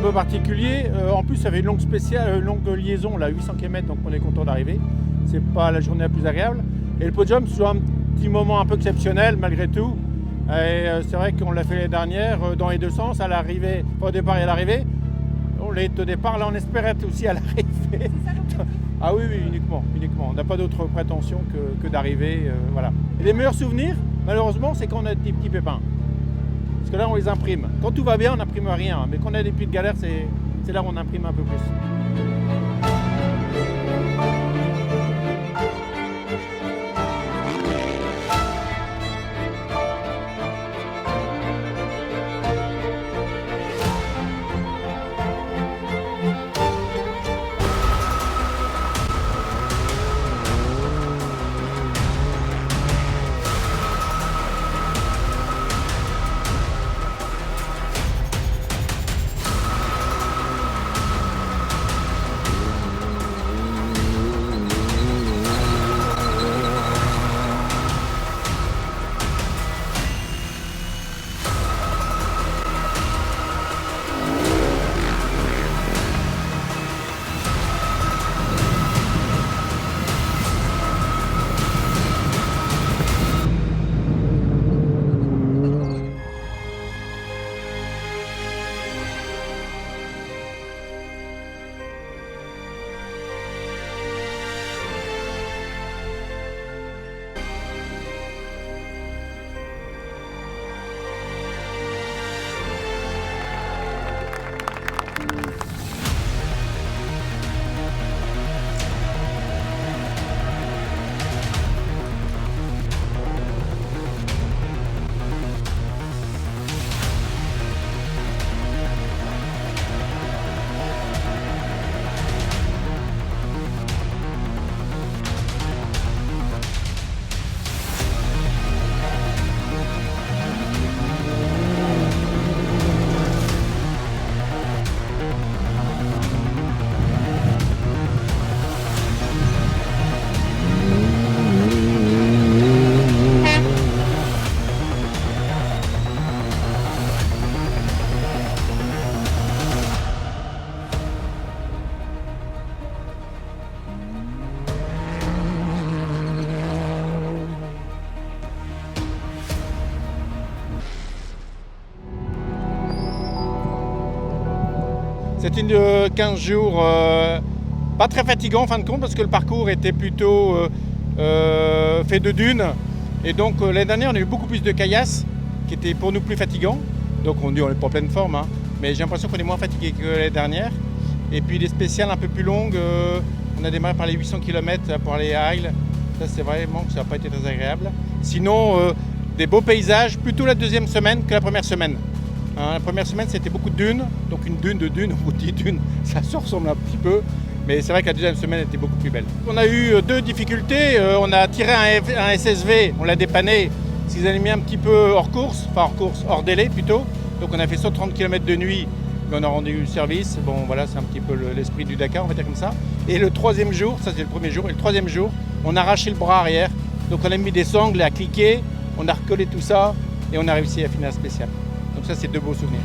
peu particulier. En plus, ça avait une longue liaison, là, 800 km, donc on est content d'arriver. C'est pas la journée la plus agréable. Et le podium, c'est un petit moment un peu exceptionnel malgré tout. Et c'est vrai qu'on l'a fait l'année dernière dans les deux sens, à l'arrivée, au départ et à l'arrivée. On l'est au départ, là on espérait être aussi à l'arrivée. C'est ça l'objectif? Ah oui, uniquement. On n'a pas d'autre prétention que d'arriver. Voilà. Et les meilleurs souvenirs, malheureusement, c'est quand on a des petits pépins. Parce que là, on les imprime. Quand tout va bien, on n'imprime rien. Mais quand on a des petites galères, c'est là où on imprime un peu plus. C'était une 15 jours pas très fatigant en fin de compte parce que le parcours était plutôt fait de dunes. Et donc l'année dernière on a eu beaucoup plus de caillasses qui étaient pour nous plus fatigants. Donc on dit on n'est pas en pleine forme, hein, mais j'ai l'impression qu'on est moins fatigué que l'année dernière. Et puis des spéciales un peu plus longues, on a démarré par les 800 km pour aller à Aigle. Ça c'est vraiment que ça n'a pas été très agréable. Sinon des beaux paysages plutôt la deuxième semaine que la première semaine. La première semaine, c'était beaucoup de dunes, donc une dune de dunes, on dit dune, ça se ressemble un petit peu, mais c'est vrai que la deuxième semaine était beaucoup plus belle. On a eu deux difficultés, on a tiré un SSV, on l'a dépanné, parce qu'ils avaient mis un petit peu hors délai plutôt, donc on a fait 130 km de nuit, mais on a rendu le service, bon voilà, c'est un petit peu l'esprit du Dakar, on va dire comme ça. Et le troisième jour, ça c'est le premier jour, et le troisième jour, on a arraché le bras arrière, donc on a mis des sangles à cliquer, on a recollé tout ça, et on a réussi à finir la spéciale. Donc ça, c'est deux beaux souvenirs.